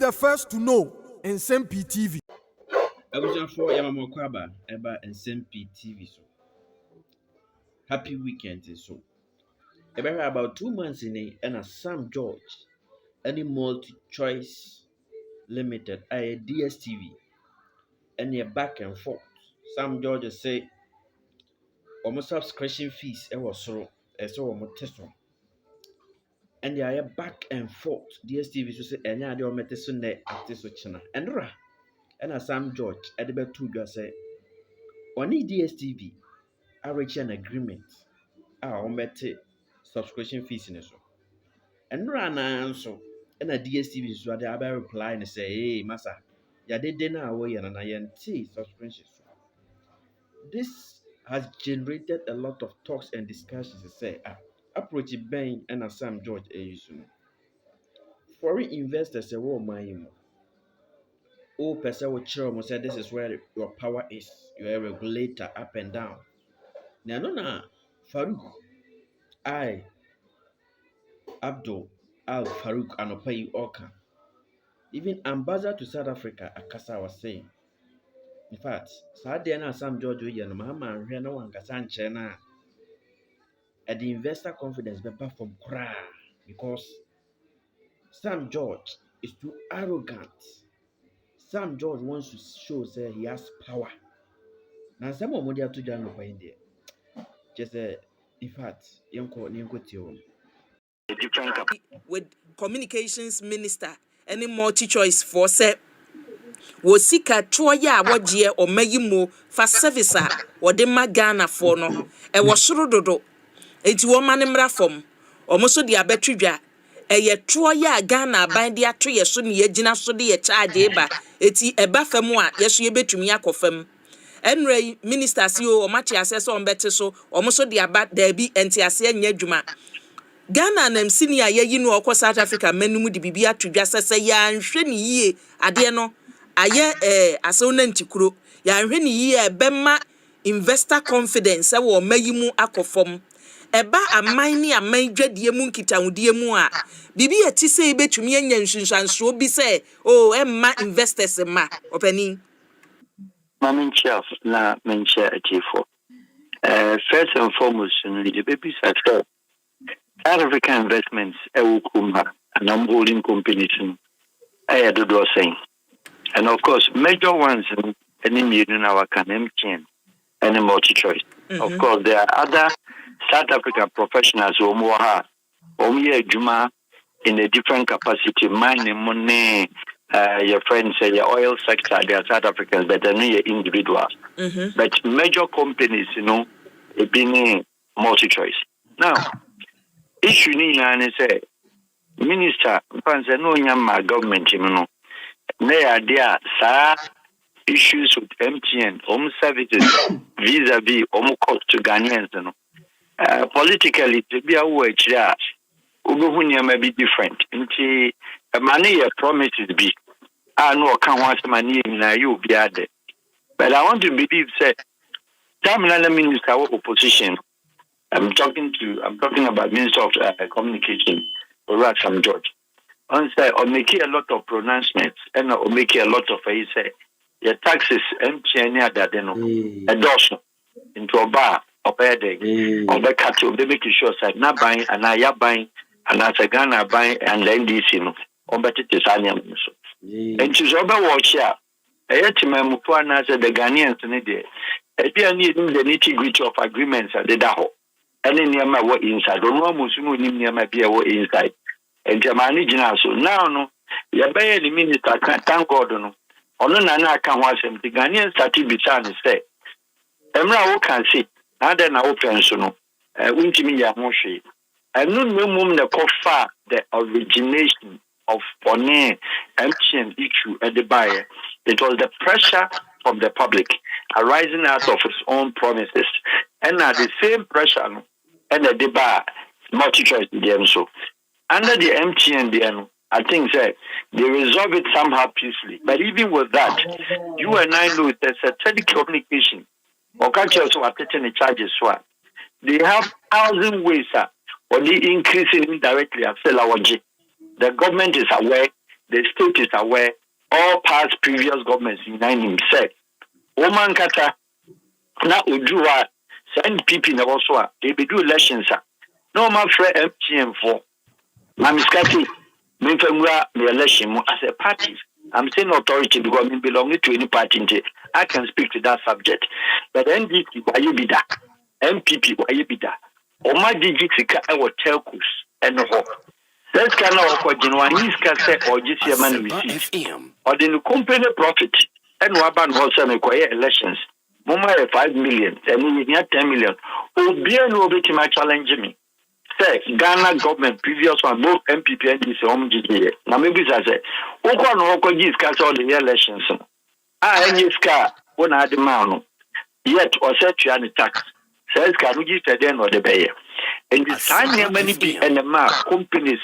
the first to know Nsem-Pii TV. Abusuafo Yamamokwaba eba Nsem-Pii TV so. Happy weekend so. About 2 months in and Sam George, any Multichoice Limited, a DSTV, and your back and forth. Sam George say, almost subscription fees, so almost test one. And they are back and forth. DSTV so say, and ya the omete Sunday at this channel. And Sam George, at the bed two, say, only DSTV, I reach an agreement. Omete subscription fees in so. And run so. And a DSTV so they are reply and say, hey, massa, ya did dinner away and I subscription. This has generated a lot of talks and discussions. Say, approach Ben and Sam George. Foreign investors say, "Oh my, oh person will chill." Say, this is where your power is. You're a regulator up and down. Now, Farouk, Abdul Farouk, and Opayi Oka. Even ambassador to South Africa, Akasa was saying. In fact, Saturday Sam George and Mahama and Rena Wangasan Chena. At the investor confidence better from cry because Sam George is too arrogant. Sam George wants to show that he has power. Now some of them to join up in there. Just in fact, with communications minister any multi-choice for say Wosika Troya wajie or mayimo for service or de magana for no. E wasoro dodo. Eti woman mra from omoso de abetridwa eye Troya Ghana ban de ato ye so ne yegina so de ye charge ba eti eba fam a yeso ye betumi akofam enre minister si o machi assessor on bete so omoso de aba da bi enti ase anya adwuma Ghana nam senior ye no okọ South Africa manum de bibia atodwa sese ya nhwe ne yie ade no aye aso na ntikuro ya nhwe ne yie ebema investor confidence e wo mayimu akofom eba aman ni aman dwadie mu nkitahudie mu a bibi eti se betumi anya nsunsanso bi se o emma investors ma opani Maminchef na mencha atifo first and foremost the baby sector South African investments ewukuma and holding companies do saying and of course major ones in our Nsem-Pii and Multichoice. Of course there are other South African professionals who are Juma in a different capacity, mining money, your friends say your oil sector, they are South Africans, but they're not individuals. But major companies, it being Multichoice. Now, issue ni say minister, no my government, they are there, sir. Issues with MTN, home services, vis-a-vis, cost to Ghanaians, politically, to be aware, Ubuhunia may be different. Nti money promises be. I know can't want money in you be added. But I want to believe that Tamil Minister of Opposition. I'm talking about Minister of Communication, Sam George. On say or make a lot of pronouncements and or make a lot of say your taxes MTN that they know endorsement into a bar or bad or the cattle, they make sure that not buying and I am buying and as a Ghana buying and lend this on better to sign them. And she's over watch here. I had to my Mupana said the Ghanaians in it. I need the nitty gritty of agreements at the Daho. And in Yama were inside. Don't know Musumu Yama be inside. And Germany so now no, you buy the minister can't thank God no. Ono na aka ho asem the Ghanaian started bitan say emra wo kan say na dey na open so no untimi ya ho hwe enu mmom na kofa the origination of Bonnet MTN issue at the buyer. It was the pressure from the public arising out of its own promises and at the same pressure and the bar Multichoice DM so under the MTN DM I think that they resolve it somehow peacefully. But even with that, you and I know there's a telecommunication or country also are taking the charges. They have 1,000 ways or they increasing indirectly at the government is aware the state is aware, all past previous governments in himself. Woman kata na Ujua send people also they be do elections. No my friend MTM4. Mamiskati Mifemura the election as a party. I'm saying authority because I belong to any party. I can speak to that subject. But NDP, why you be that? MPP, why you be that? Oma digitika and telcos and the whole. Let's kind of genuine cassette or GCM receive. Or the company profit and Waban also require elections. Moma 5 million, and we need 10 million. Oh, be no bit my challenge me. Say Ghana government previous one both MPP and this home GDA. Now maybe I say, Oko no Oko give cash all the elections. Any scar when I demand yet or set you any tax. Says can we give the end of the bay. And the sign many be and the mark companies,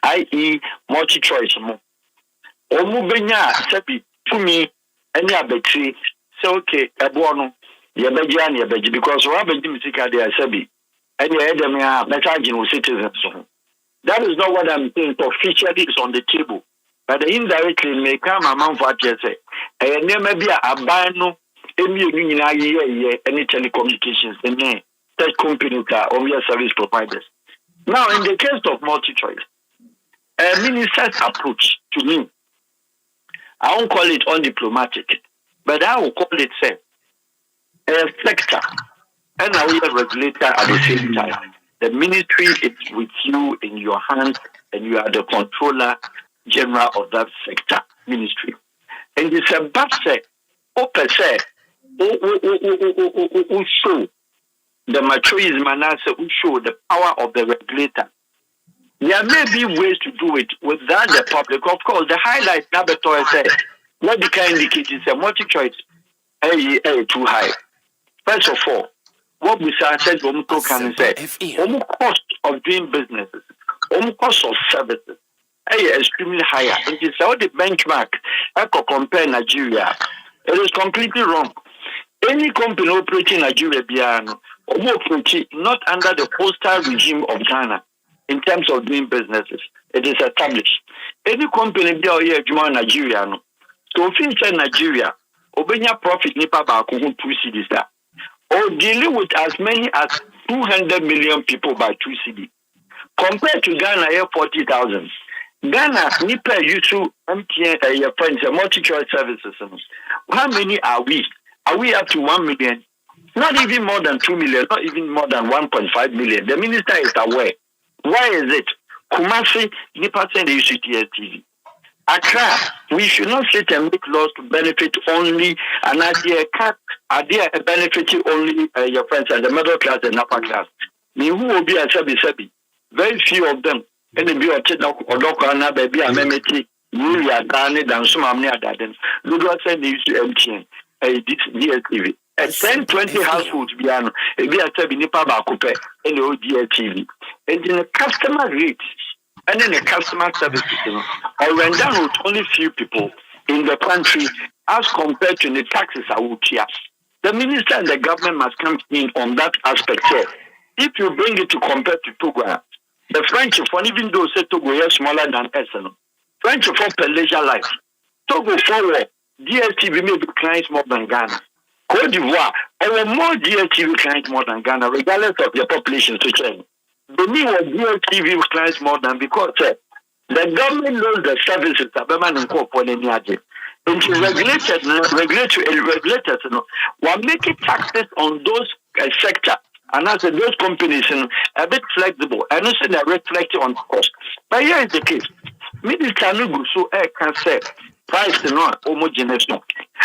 i.e. Multichoice. Omubenya sepi to me any abetri say okay, Ebono, Yabeji because Rabbi Jimmy they are sebi. And them are messaging citizens. That is not what I'm saying. Officially, it's on the table. But indirectly, may come among what you say. And there may be a ban any telecommunications, any tech companies or your service providers. Now, in the case of Multichoice, a minister's approach to me, I won't call it undiplomatic, but I will call it a sector. And now we are regulator at the same time. The ministry is with you in your hands, and you are the controller general of that sector ministry. And it's a base, per se, who show the maturity manasseh, who show the power of the regulator. There may be ways to do it without the public. Of course, the highlight Nabeto said, what the kind indicate is a Multichoice too high. First of all, what we said, can say, cost of doing businesses, cost of services, extremely higher. And it's how the benchmark, I could compare Nigeria. It is completely wrong. Any company operating in Nigeria, not under the postal regime of Ghana in terms of doing businesses. It is established. Any company here in Nigeria, so if you Nigeria, Obenya profit nipa ba 2 cities there. Or dealing with as many as 200 million people by 2 cedi. Compared to Ghana, here 40,000. Ghana, Nipa used to MTN, your friends, Multichoice services. How many are we? Are we up to 1 million? Not even more than 2 million, not even more than 1.5 million. The minister is aware. Why is it? Kumasi, Nipa send the UCTS-TV. Accra, we should not sit and make laws to benefit only an idea benefiting only your friends and the middle class and upper class. Who will be a sabi? Very few of them. And the be or local baby and memeti, you are done than some amnia daden. Look what send you to MTN, DSTV. At 10-20 households beyond a be a sabi nipa bakupe and the DSTV. And in a customer rate. And then the customer service system are run down with only few people in the country as compared to the taxes I would hear. The minister and the government must come in on that aspect here. If you bring it to compare to Togo, the French phone, even though say Togo is smaller than Essen, French phone per leisure life. Togo forward, DSTV may be clients more than Ghana. Cote d'Ivoire, our more DSTV clients more than Ghana, regardless of their population to change. The need of DSTV clients more than because the government knows the services that Beman and Co. for any agent. And to regulators, while making taxes on those sector and as those companies a bit flexible and also they're reflecting on cost. But here is the case. Minister Nugu so can say price is not homogeneous.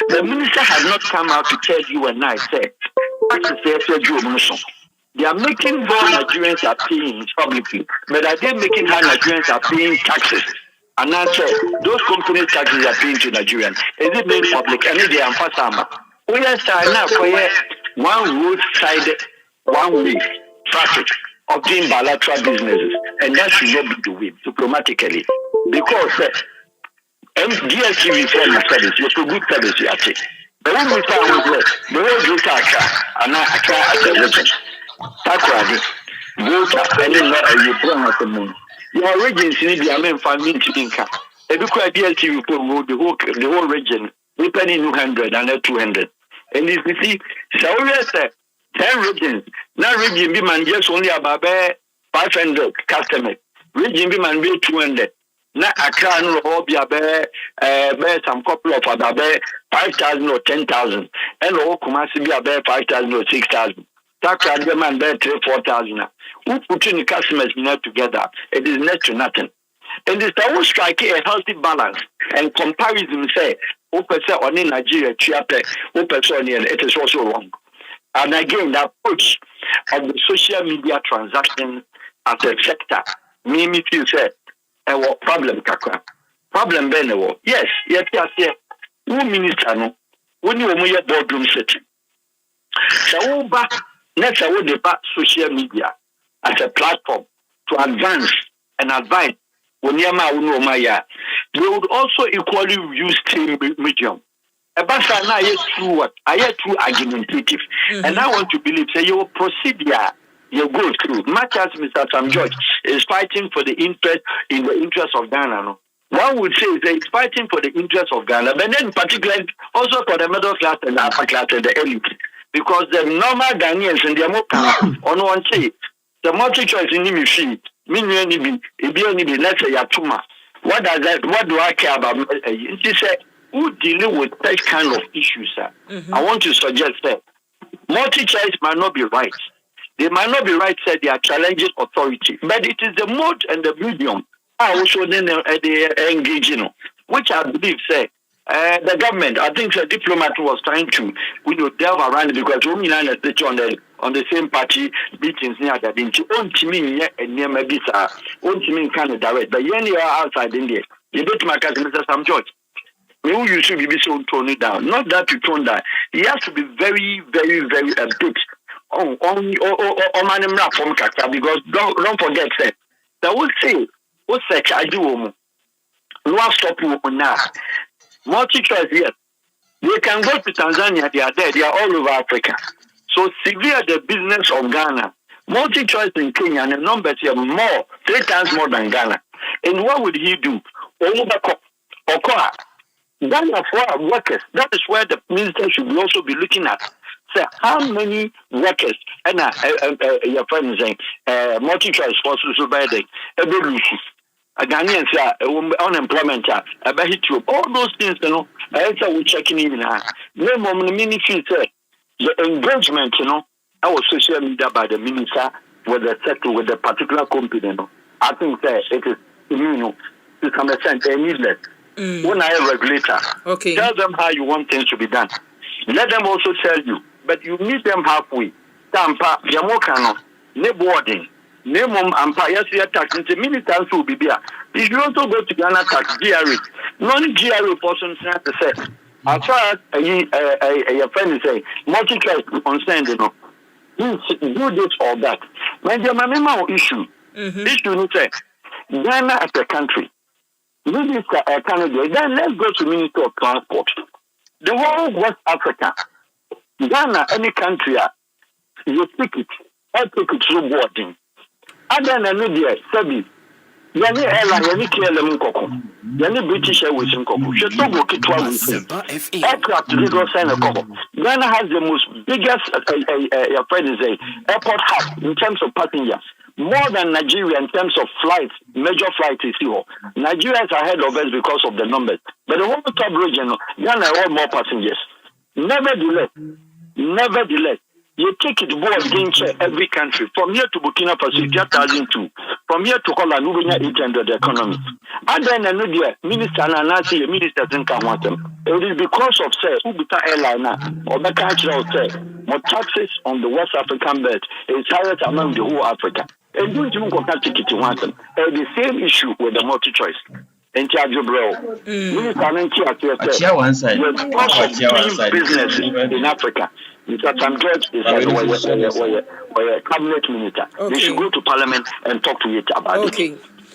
The minister has not come out to tell you and I say taxes there. They are making more Nigerians are paying publicly, but are they making how Nigerians are paying taxes? And answer, those companies' taxes are paying to Nigerians. Is it made public? And they are Fasama. We are now for one roadside, one way traffic of doing bilateral businesses, and that should not be the way diplomatically. Because DSTV form of service, it's a good service you are taking. But when we start with this, the way you Accra, and Accra as a region. Takradi, voter, and then you bring us the moon. Your origins in the Amen family to Inca. Every DSTV for the whole region, we pay 200 and 200. And if you see, so we say 10 regions. Now region be man just only about 500 customers. Region be man be 200. Now I can't be about some couple of about 5,000 or 10,000. And all Kumasi be about 5,000 or 6,000. That can man be 3,000-4,000. Who put in the customers now together? It is next to nothing. And it's always striking a healthy balance and comparison say, on in Nigeria, it is also wrong. And again, the approach of the social media transaction as a sector, me feel say, what problem kakra. Problem benewo. Yes, yes. Who minister no? When you your boardroom setting. So back next I would debate social media as a platform to advance and advise. They would also equally use same medium. Basaa now is true what? I hear true argumentative. And I want to believe say your procedure you go through. Much as Mr. Sam George is fighting for the interest of Ghana. No? One would say that it's fighting for the interest of Ghana, but then particularly also for the middle class and the upper class and the elite. Because the normal Ghanaians and the more on one say the multi-choice in the fee. Let's say Yatuma. What does that? What do I care about? He said, who deal with that kind of issues, sir? I want to suggest that multi-choice might not be right. They might not be right, said they are challenging authority, but it is the mode and the medium also then they engage, which I believe say the government. I think the diplomat was trying to delve around it because we on the same party meetings near that didn't mean and near Basaa, mean kind of direct, but you are outside India. You bet my cousin Mr. Sam George. You should be so tone it down. Not that you tone that. He has to be very, very, very a bit on because don't forget that. I will say, what's that I do? No stop you now. Multi-choice, yes. They can go to Tanzania, they are there, they are all over Africa. So severe the business of Ghana. Multi-choice in Kenya, and the numbers here more, 3 times more than Ghana. And what would he do? Ghana for our workers. That is where the minister should also be looking at. Say how many workers and your friend is saying multi-choice for social buying every Ghanaians unemployment all those things, we're checking in now. No more mini say the engagement, our social media by the minister with the sector with the particular company, I think that it is to some extent needless. When I am a regulator, tell them how you want things to be done. Let them also tell you, but you meet them halfway. Tampa, Yamokano, ne boarding. Name yes, we are tax into ministers will be there. If you also go to Ghana tax, GRA, non-GRA person to say, as far as a friend is saying, multi-class concerned, do this or that. When the Mamma issue, issue say, Ghana as a country, Minister Canada, then let's go to Minister of Transport. The whole West Africa, Ghana, any country, you take it through boarding. Other than media, service. Yani airline, yani KLM koko. Yani British Airways koko. Shetogo kitwa with aircraft Lagos and koko. Ghana has the most biggest, airport hub in terms of passengers. More than Nigeria in terms of flights, major flights is here. Nigeria is ahead of us because of the numbers. But the whole top region, Ghana have more passengers. Nevertheless, you take it board against every country. From here to Burkina Faso, 1,002. From here to Holland, 800 economy. And then another minister and Nancy, ministers in Kawatam. It is because of say, Ubita airliner or the country of say, more taxes on the West African belt is highest among the whole Africa. And don't you compare ticket to one them. The same issue with the multi-choice. In charge of bro. Minister and the cost of doing business in Africa. Mr. Sam George is a cabinet minister. They should go to parliament and talk to it about it.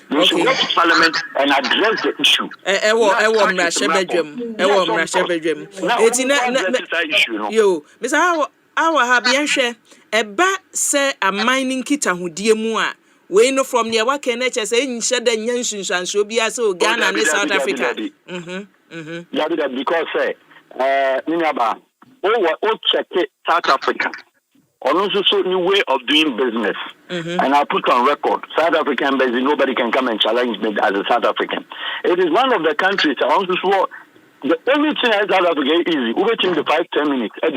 They should go to parliament and address the issue. Yo, Mr. Al-Wahab, eba se a mining kita hudie mu a We know from near what can say in shed and Yanshin and show be as so Ghana and South Africa. Because Ninaba, check it South Africa. Also, so new way of doing business. And I put on record, South African basis, nobody can come and challenge me as a South African. It is one of the countries I also swore the only thing in South Africa is easy. We wait in the 5-10 minutes at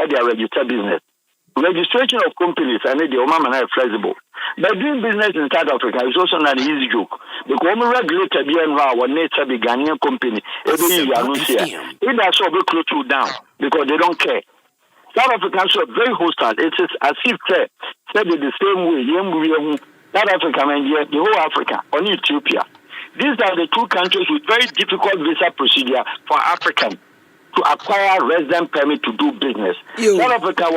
their registered business. Registration of companies and the Omama are flexible. But doing business in South Africa is also not an easy joke. Because when we regulate the BNY, our nature the Ghanaian company, every year, it does so close to down because they don't care. South Africans are very hostile. It is as if said it the same way. South Africa and the whole Africa, only Ethiopia. These are the two countries with very difficult visa procedure for Africans to acquire resident permit to do business. South Africa